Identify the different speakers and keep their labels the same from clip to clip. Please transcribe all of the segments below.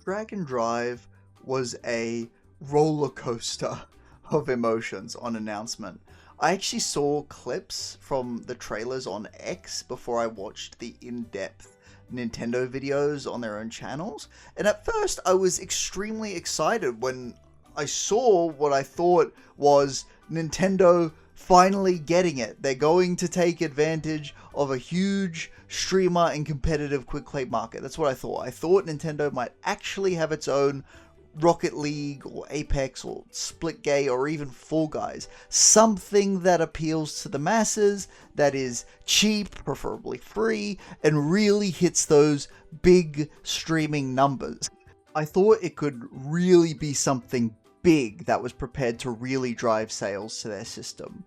Speaker 1: Dragon Drive was a roller coaster of emotions on announcement. I actually saw clips from the trailers on X before I watched the in-depth Nintendo videos on their own channels, and at first I was extremely excited when I saw what I thought was Nintendo finally getting it. They're going to take advantage of a huge streamer and competitive quick play market. That's what I thought. I thought Nintendo might actually have its own Rocket League or Apex or Splitgate or even Fall Guys. Something that appeals to the masses, that is cheap, preferably free, and really hits those big streaming numbers. I thought it could really be something big that was prepared to really drive sales to their system.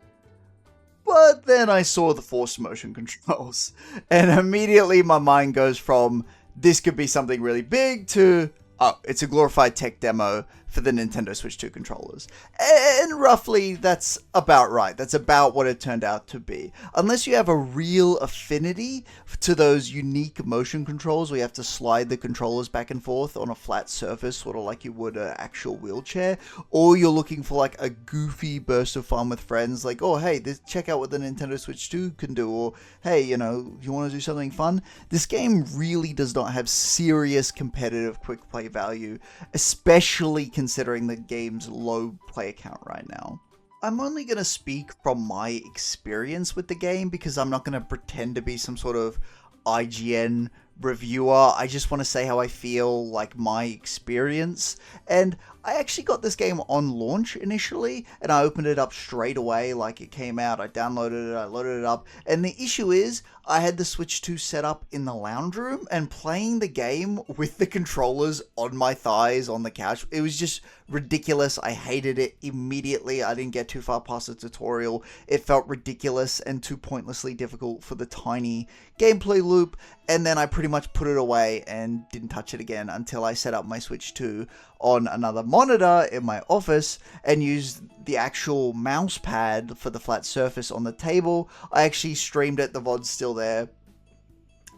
Speaker 1: But then I saw the force motion controls, and immediately my mind goes from, this could be something really big, to, oh, it's a glorified tech demo for the Nintendo Switch 2 controllers. And roughly, that's about right. That's about what it turned out to be. Unless you have a real affinity to those unique motion controls where you have to slide the controllers back and forth on a flat surface, sort of like you would an actual wheelchair, or you're looking for like a goofy burst of fun with friends, like, oh, hey, check out what the Nintendo Switch 2 can do, or hey, you want to do something fun? This game really does not have serious competitive quick play value, especially considering the game's low player count right now. I'm only going to speak from my experience with the game because I'm not going to pretend to be some sort of IGN reviewer. I just want to say how I feel, like my experience. And I actually got this game on launch initially, and I opened it up straight away like it came out. I downloaded it, I loaded it up, and the issue is I had the Switch 2 set up in the lounge room, and playing the game with the controllers on my thighs on the couch, it was just ridiculous. I hated it immediately. I didn't get too far past the tutorial. It felt ridiculous and too pointlessly difficult for the tiny gameplay loop, and then I pretty much put it away and didn't touch it again until I set up my Switch 2 on another monitor in my office and used the actual mouse pad for the flat surface on the table. I actually streamed it, the VOD's still there.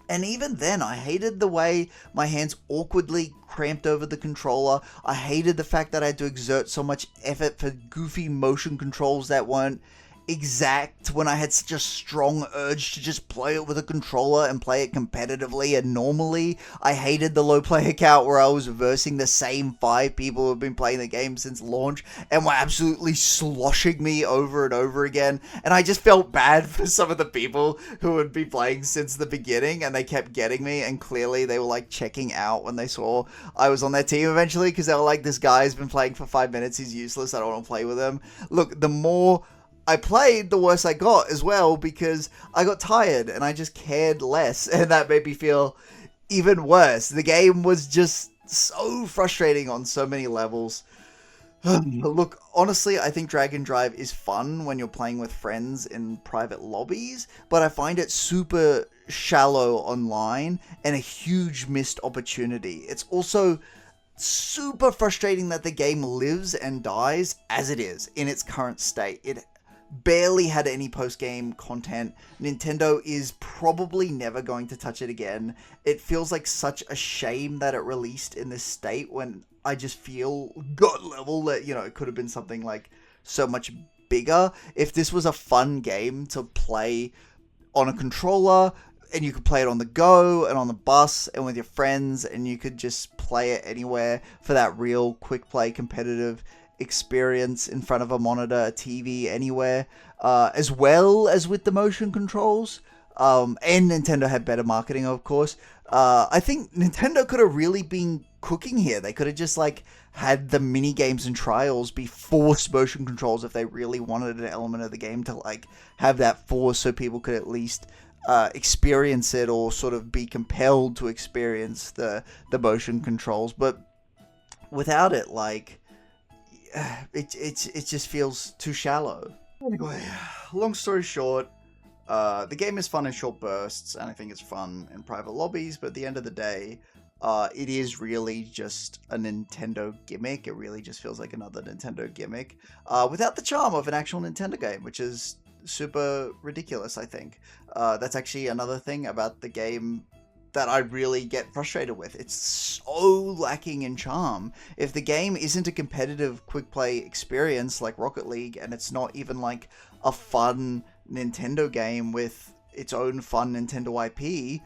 Speaker 1: And even then, I hated the way my hands awkwardly cramped over the controller. I hated the fact that I had to exert so much effort for goofy motion controls that weren't exact when I had such a strong urge to just play it with a controller and play it competitively and normally. I hated the low player count where I was versing the same 5 people who have been playing the game since launch and were absolutely sloshing me over and over again, and I just felt bad for some of the people who had been playing since the beginning and they kept getting me, and clearly they were like checking out when they saw I was on their team eventually because they were like, this guy's been playing for 5 minutes, he's useless, I don't want to play with him. Look, the more I played, the worse I got as well, because I got tired and I just cared less, and that made me feel even worse. The game was just so frustrating on so many levels. Look, honestly, I think Dragon Drive is fun when you're playing with friends in private lobbies, but I find it super shallow online and a huge missed opportunity. It's also super frustrating that the game lives and dies as it is in its current state. It barely had any post-game content. Nintendo is probably never going to touch it again. It feels like such a shame that it released in this state when I just feel gut level that, it could have been something like so much bigger. If this was a fun game to play on a controller, and you could play it on the go and on the bus and with your friends, and you could just play it anywhere for that real quick play competitive experience in front of a monitor, a TV, anywhere, as well as with the motion controls. And Nintendo had better marketing, of course. I think Nintendo could have really been cooking here. They could have just had the mini games and trials be forced motion controls if they really wanted an element of the game to have that force, so people could at least experience it or sort of be compelled to experience the motion controls. But without it, it just feels too shallow. Anyway, long story short, the game is fun in short bursts, and I think it's fun in private lobbies, but at the end of the day, it is really just a Nintendo gimmick. It really just feels like another Nintendo gimmick, without the charm of an actual Nintendo game, which is super ridiculous, I think. That's actually another thing about the game that I really get frustrated with. It's so lacking in charm. If the game isn't a competitive quick play experience like Rocket League, and it's not even like a fun Nintendo game with its own fun Nintendo IP,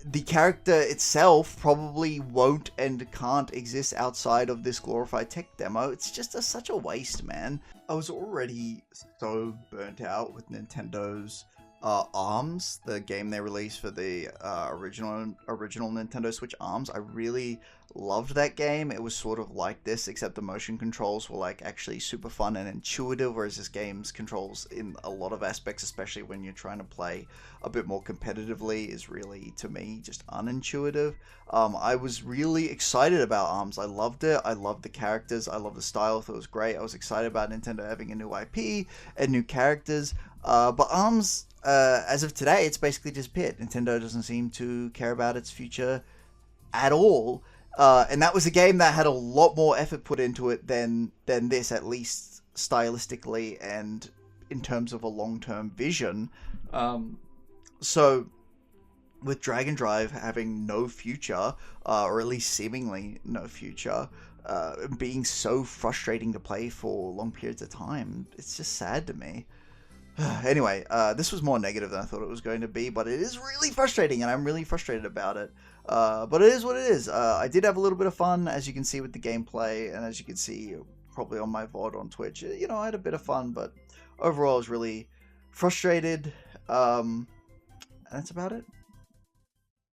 Speaker 1: the character itself probably won't and can't exist outside of this glorified tech demo. It's just such a waste, man. I was already so burnt out with Nintendo's ARMS, the game they released for the original Nintendo Switch ARMS. I really loved that game. It was sort of like this, except the motion controls were like actually super fun and intuitive, whereas this game's controls in a lot of aspects, especially when you're trying to play a bit more competitively, is really, to me, just unintuitive. I was really excited about ARMS. I loved it. I loved the characters. I loved the style. I thought it was great. I was excited about Nintendo having a new IP and new characters. But ARMS, as of today, it's basically disappeared. Nintendo doesn't seem to care about its future at all. And that was a game that had a lot more effort put into it than this, at least stylistically and in terms of a long-term vision. So with Dragon Drive having no future, or at least seemingly no future, being so frustrating to play for long periods of time, it's just sad to me. Anyway, this was more negative than I thought it was going to be, but it is really frustrating, and I'm really frustrated about it. But it is what it is. I did have a little bit of fun, as you can see with the gameplay, and as you can see probably on my VOD on Twitch. You know, I had a bit of fun, but overall I was really frustrated. And that's about it.